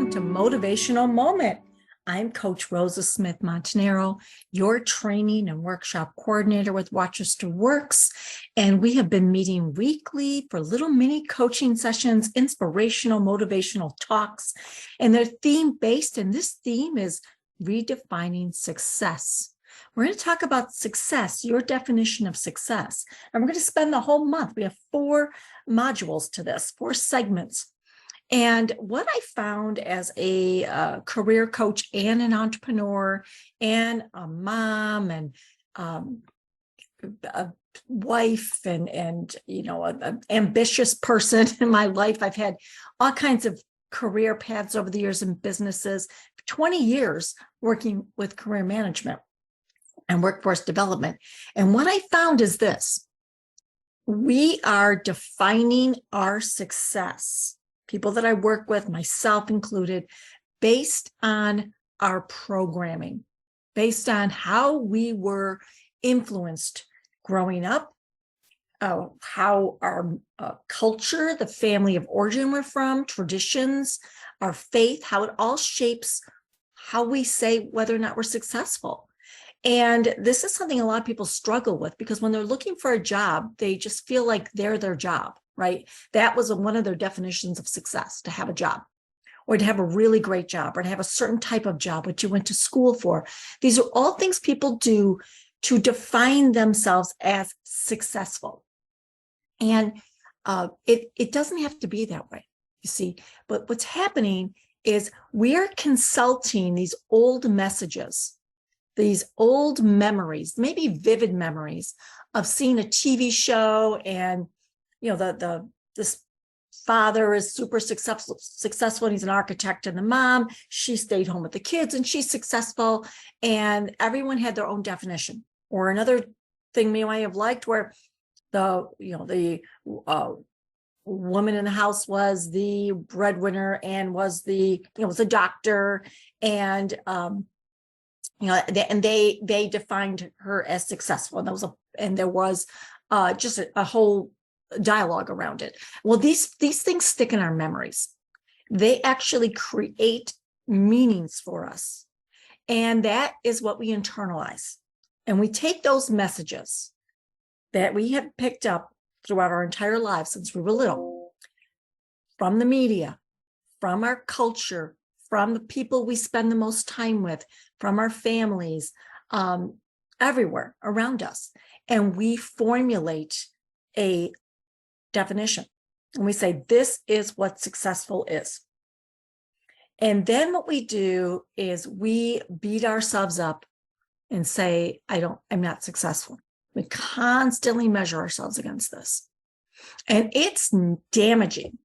welcome to Motivational Moment. I'm Coach Rosa Smith-Montanaro, your training and workshop coordinator with RochesterWorks, and we have been meeting weekly for little mini coaching sessions, inspirational, motivational talks, and they're theme-based, and this theme is redefining success. We're going to talk about success, your definition of success, and we're going to spend the whole month. We have 4 modules to this, 4 segments. And what I found as a career coach and an entrepreneur and a mom and a wife and you know, an ambitious person in my life, I've had all kinds of career paths over the years in businesses, 20 years working with career management and workforce development. And what I found is this: we are defining our success, people that I work with, myself included, based on our programming, based on how we were influenced growing up, how our culture, the family of origin we're from, traditions, our faith, how it all shapes how we say whether or not we're successful. And this is something a lot of people struggle with, because when they're looking for a job, they just feel like they're their job, right? That was one of their definitions of success, to have a job, or to have a really great job, or to have a certain type of job, which you went to school for. These are all things people do to define themselves as successful. And it doesn't have to be that way, you see. But what's happening is we are consulting these old messages, these old memories, maybe vivid memories of seeing a TV show, and you know, this father is super successful, and he's an architect, and the mom, she stayed home with the kids and she's successful, and everyone had their own definition. Or another thing we might have liked, where the woman in the house was the breadwinner and was was a doctor, and they defined her as successful, and there was just a whole dialogue around it. Well, these things stick in our memories. They actually create meanings for us, and that is what we internalize. And we take those messages that we have picked up throughout our entire lives since we were little, from the media, from our culture, from the people we spend the most time with, from our families, everywhere around us. And we formulate a definition. And we say, this is what successful is. And then what we do is we beat ourselves up and say, I'm not successful. We constantly measure ourselves against this. And it's damaging.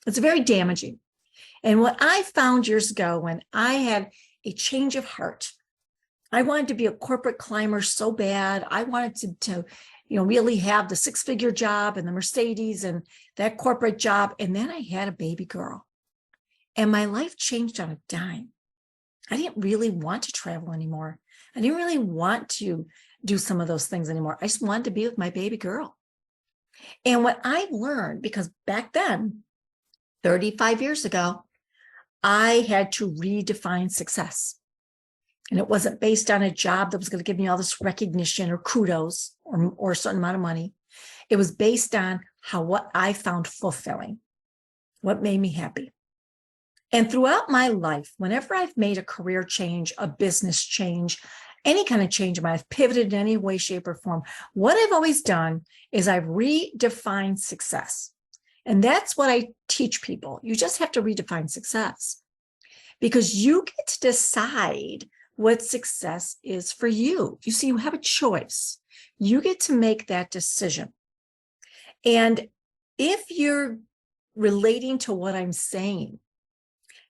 It's very damaging. And what I found years ago, when I had a change of heart, I wanted to be a corporate climber so bad. I wanted to really have the 6-figure job and the Mercedes and that corporate job. And then I had a baby girl, and my life changed on a dime. I didn't really want to travel anymore. I didn't really want to do some of those things anymore. I just wanted to be with my baby girl. And what I learned, because back then, 35 years ago, I had to redefine success. And it wasn't based on a job that was going to give me all this recognition or kudos or a certain amount of money. It was based on what I found fulfilling, what made me happy. And throughout my life, whenever I've made a career change, a business change, any kind of change, I've pivoted in any way, shape, or form, what I've always done is I've redefined success. And that's what I teach people. You just have to redefine success, because you get to decide what success is for you. You see, you have a choice. You get to make that decision. And if you're relating to what I'm saying,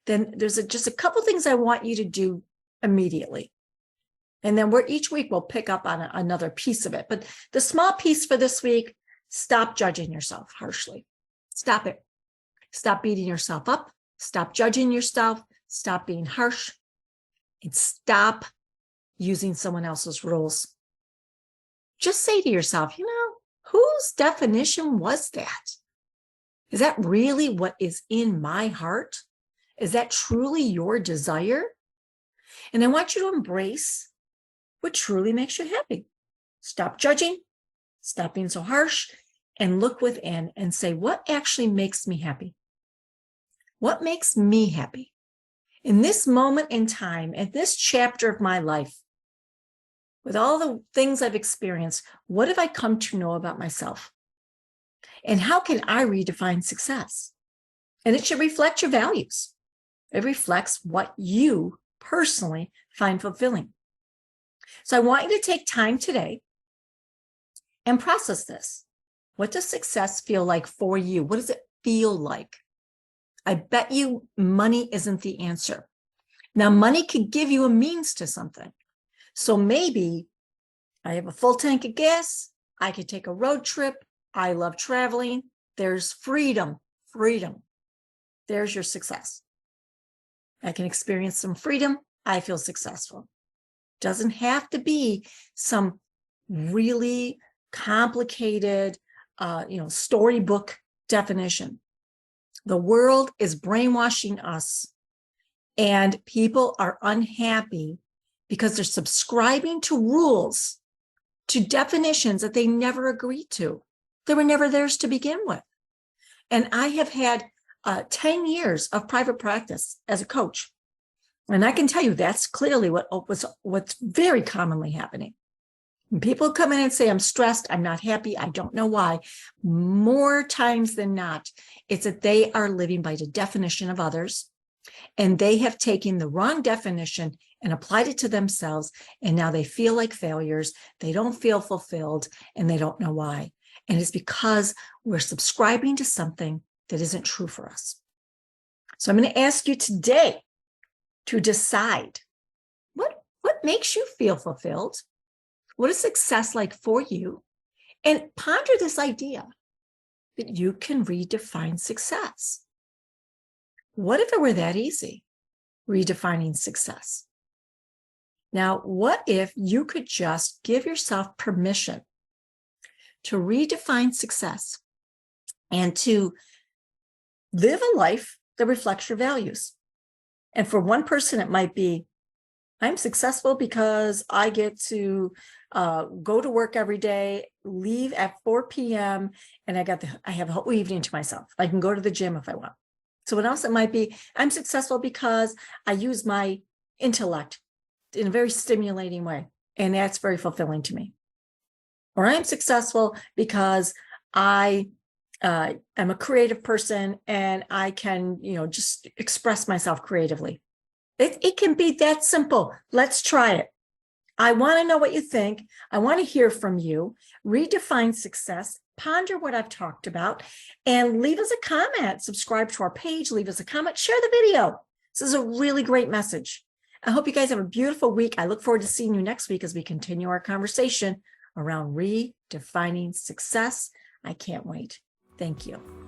then there's just a couple things I want you to do immediately. And then each week we'll pick up on another piece of it. But the small piece for this week: stop judging yourself harshly. Stop it. Stop beating yourself up. Stop judging yourself. Stop being harsh. And stop using someone else's rules. Just say to yourself, whose definition was that? Is that really what is in my heart? Is that truly your desire? And I want you to embrace what truly makes you happy. Stop judging, stop being so harsh, and look within and say, what actually makes me happy? What makes me happy? In this moment in time, at this chapter of my life, with all the things I've experienced, what have I come to know about myself? And how can I redefine success? And it should reflect your values. It reflects what you personally find fulfilling. So I want you to take time today and process this. What does success feel like for you? What does it feel like? I bet you money isn't the answer. Now, money could give you a means to something. So maybe I have a full tank of gas. I could take a road trip. I love traveling. There's freedom. There's your success. I can experience some freedom. I feel successful. Doesn't have to be some really complicated, storybook definition. The world is brainwashing us, and people are unhappy because they're subscribing to rules, to definitions that they never agreed to. They were never theirs to begin with. And I have had 10 years of private practice as a coach. And I can tell you that's clearly what's very commonly happening. When people come in and say, I'm stressed, I'm not happy, I don't know why, more times than not, it's that they are living by the definition of others, and they have taken the wrong definition and applied it to themselves, and now they feel like failures, they don't feel fulfilled, and they don't know why. And it's because we're subscribing to something that isn't true for us. So I'm going to ask you today to decide what makes you feel fulfilled. What is success like for you? And ponder this idea that you can redefine success. What if it were that easy, redefining success? Now, what if you could just give yourself permission to redefine success and to live a life that reflects your values? And for one person, it might be, I'm successful because I get to go to work every day, leave at 4 p.m., and I have a whole evening to myself. I can go to the gym if I want. Someone else, it might be, I'm successful because I use my intellect in a very stimulating way, and that's very fulfilling to me. Or I'm successful because I am a creative person and I can, just express myself creatively. It can be that simple. Let's try it. I want to know what you think. I want to hear from you. Redefine success. Ponder what I've talked about and leave us a comment. Subscribe to our page. Leave us a comment. Share the video. This is a really great message. I hope you guys have a beautiful week. I look forward to seeing you next week as we continue our conversation around redefining success. I can't wait. Thank you.